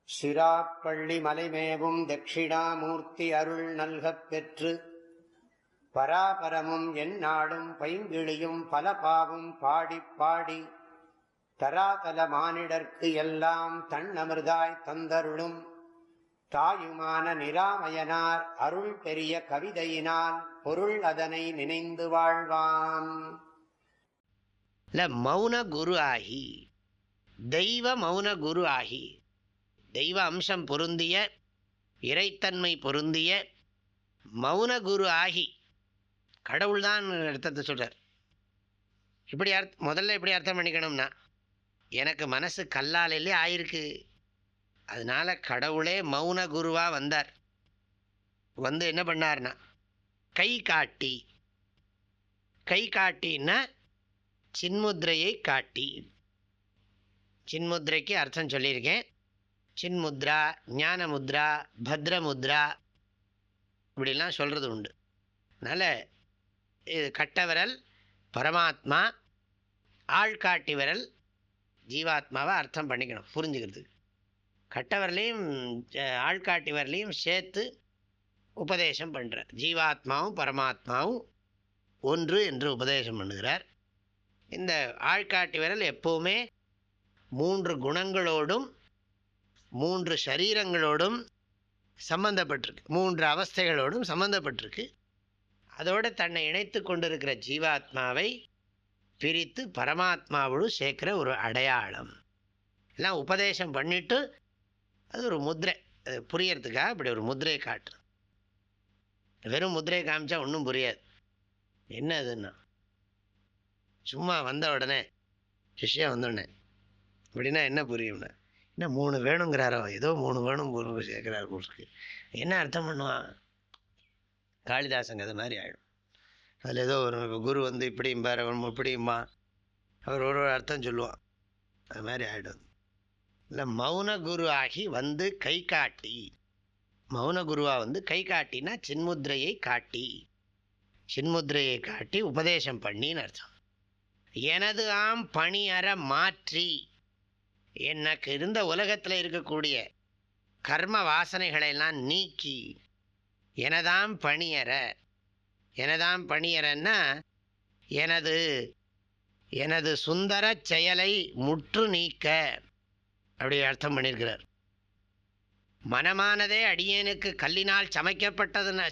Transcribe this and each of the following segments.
சிராப்பள்ளி மலைமேவும் தட்சிணாமூர்த்தி அருள் நல்கப் பெற்று பராபரமும் எந்நாடும் பைங்கிழியும் பல பாவும் பாடிப் பாடி தராதல மானிடர்க்கு எல்லாம் தன்னமிர்தாய் தந்தருளும் தாயுமான நிராமயனார் அருள் பெரிய கவிதையினால் பொருள் அதனை நினைந்து வாழ்வான். மௌன குரு ஆகி, தெய்வ மௌன குரு ஆகி, தெய்வ அம்சம் பொருந்திய இறைத்தன்மை பொருந்திய மௌன குரு ஆகி, கடவுள்தான் அர்த்தத்தை சொல்கிறார். இப்படி முதல்ல எப்படி அர்த்தம் பண்ணிக்கணும்னா, எனக்கு மனசு கல்லாலே ஆயிருக்கு, அதனால் கடவுளே மௌன குருவாக வந்தார். வந்து என்ன பண்ணார்னா கை காட்டி, கை காட்டின்னா சின்முத்ரையை காட்டி. சின்முத்ரைக்கு அர்த்தம் சொல்லியிருக்கேன். சின்முத்ரா, ஞானமுத்ரா, பத்ரமுத்ரா இப்படிலாம் சொல்கிறது உண்டு. அதனால் இது கட்டவிரல் பரமாத்மா, ஆள்காட்டி விரல் ஜீவாத்மாவை அர்த்தம் பண்ணிக்கணும் புரிஞ்சுக்கிறதுக்கு. கட்டவரலையும் ஆள்காட்டி வரலையும் சேர்த்து உபதேசம் பண்ணுறார். ஜீவாத்மாவும் பரமாத்மாவும் ஒன்று என்று உபதேசம் பண்ணுகிறார். இந்த ஆள்காட்டி விரல் எப்போவுமே 3 குணங்களோடும் 3 சரீரங்களோடும் சம்பந்தப்பட்டிருக்கு, 3 அவஸ்தைகளோடும் சம்பந்தப்பட்டிருக்கு. அதோடு தன்னை இணைத்து கொண்டிருக்கிற ஜீவாத்மாவை பிரித்து பரமாத்மாவோடு சேர்க்கிற ஒரு அடையாளம். எல்லாம் உபதேசம் பண்ணிவிட்டு அது ஒரு முத்திரை, அது புரியறதுக்காக இப்படி ஒரு முத்திரையை காட்டுறது. வெறும் முத்திரையை காமிச்சா ஒன்றும் புரியாது. என்ன அதுன்னா, சும்மா வந்த உடனே சிஷ்யா வந்தோடனே அப்படின்னா என்ன புரியும்னா, என்ன 3 வேணுங்கிறாரோ, ஏதோ 3 வேணும் சேர்க்கிறார் போருக்கு, என்ன அர்த்தம் பண்ணுவான்? காளிதாசன் கதை மாதிரி ஆகிடும். அதில் ஏதோ ஒரு குரு வந்து இப்படிம்பார், இப்படிம்மா, அவர் ஒரு அர்த்தம் சொல்லுவான், அது மாதிரி ஆகிடும். இல்லை, மௌன குரு ஆகி வந்து கை காட்டி, மௌன குருவாக வந்து கை காட்டினா சின்முத்ரையை காட்டி, சின்முத்ரையை காட்டி உபதேசம் பண்ணின்னு அர்த்தம். எனது ஆம் பணி அற மாற்றி, எனக்கு இருந்த உலகத்தில் இருக்கக்கூடிய கர்ம வாசனைகளெல்லாம் நீக்கி, எனதாம் பணியற, எனதாம் பணியறன்னா எனது சுந்தர செயலை முற்று நீக்க, அப்படி அர்த்தம் பண்ணியிருக்கிறார். மனமானதே அடியேனுக்கு கல்லினால்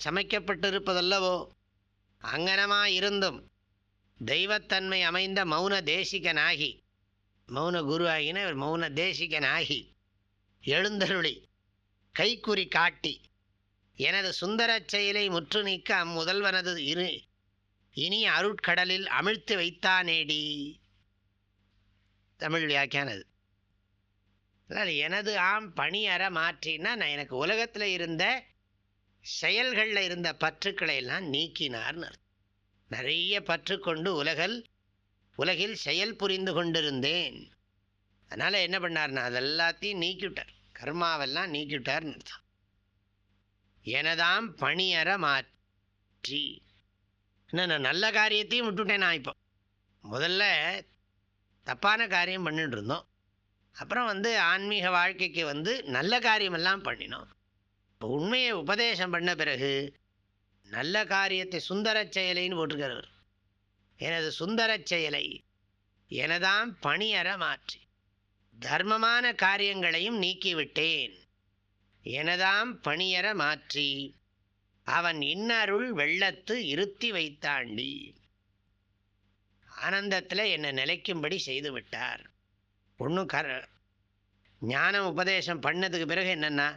சமைக்கப்பட்டிருப்பதல்லவோ, அங்கனமாயிருந்தும் தெய்வத்தன்மை அமைந்த மௌன தேசிகனாகி, மௌன குரு ஆகின மௌன தேசிகனாகி எழுந்தருளி கைக்குறி காட்டி எனது சுந்தர செயலை முற்று நீக்க அம்முதல்வனது இனி அருட்கடலில் அமிழ்த்து வைத்தானேடி. தமிழ் வியாக்கியானது. அதனால் எனது ஆம் பணி அற மாற்றினா, நான் எனக்கு உலகத்தில் இருந்த செயல்களில் இருந்த பற்றுக்களை எல்லாம் நீக்கினார்னு. நிறைய பற்று கொண்டு உலகில் செயல் புரிந்து கொண்டிருந்தேன். அதனால் என்ன பண்ணார்னா அதெல்லாத்தையும் நீக்கிவிட்டார், கர்மாவெல்லாம் நீக்கிவிட்டார்னு அர்த்தம். எனதாம் பணி அற மாற்றி, நான் நல்ல காரியத்தையும் விட்டுவிட்டேன். நான் இப்போ முதல்ல தப்பான காரியம் பண்ணிட்டு இருந்தோம், அப்புறம் ஆன்மீக வாழ்க்கைக்கு நல்ல காரியமெல்லாம் பண்ணினோம். இப்போ உண்மையை உபதேசம் பண்ண பிறகு நல்ல காரியத்தை சுந்தர செயலைன்னு போட்டிருக்கிறவர். எனது சுந்தர செயலை எனதாம் பணி அற மாற்றி, தர்மமான காரியங்களையும் நீக்கிவிட்டேன். எனதாம் பணியற மாற்றி அவன் இன்னருள் வெள்ளத்து இருத்தி வைத்தாண்டி, ஆனந்தத்தில் என்னை நிலைக்கும்படி செய்து விட்டார். ஒன்றும் ஞானம் உபதேசம் பண்ணதுக்கு பிறகு என்னன்னா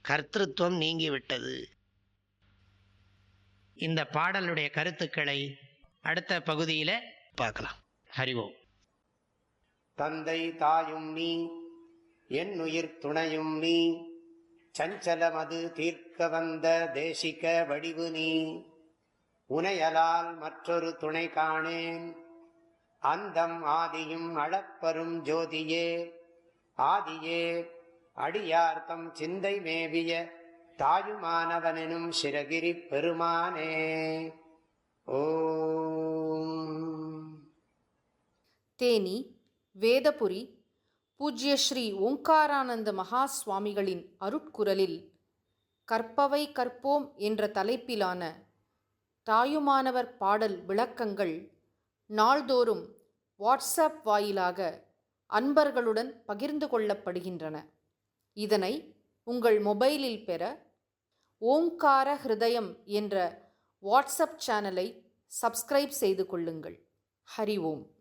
கர்த்திருவம் நீங்கி விட்டது. இந்த பாடலுடைய கருத்துக்களை அடுத்த பகுதியில் பார்க்கலாம். ஹரிவோம். தந்தை தாயும் நீ, என் உயிர் துணையும் நீ, சஞ்சலமது தீர்க்க வந்த தேசிக வடிவு நீ, உனையலால் மற்றொரு துணை காணேன், அந்தம் ஆதியும் அளப்பரும் ஜோதியே, ஆதியே அடியார்த்தம் சிந்தை மேவிய தாயுமானவனும் சிரகிரி பெருமானே. ஓம். தேனி வேதபுரி பூஜ்ய ஸ்ரீ ஓங்காரானந்த மகா சுவாமிகளின் அருட்குரலில் கற்பவை கற்போம் என்ற தலைப்பிலான தாயுமானவர் பாடல் விளக்கங்கள் நாள்தோறும் வாட்ஸ்அப் வாயிலாக அன்பர்களுடன் பகிர்ந்து கொள்ளப்படுகின்றன. இதனை உங்கள் மொபைலில் பெற ஓங்கார ஹிருதயம் என்ற வாட்ஸ்அப் சேனலை சப்ஸ்கிரைப் செய்து கொள்ளுங்கள். ஹரி ஓம்.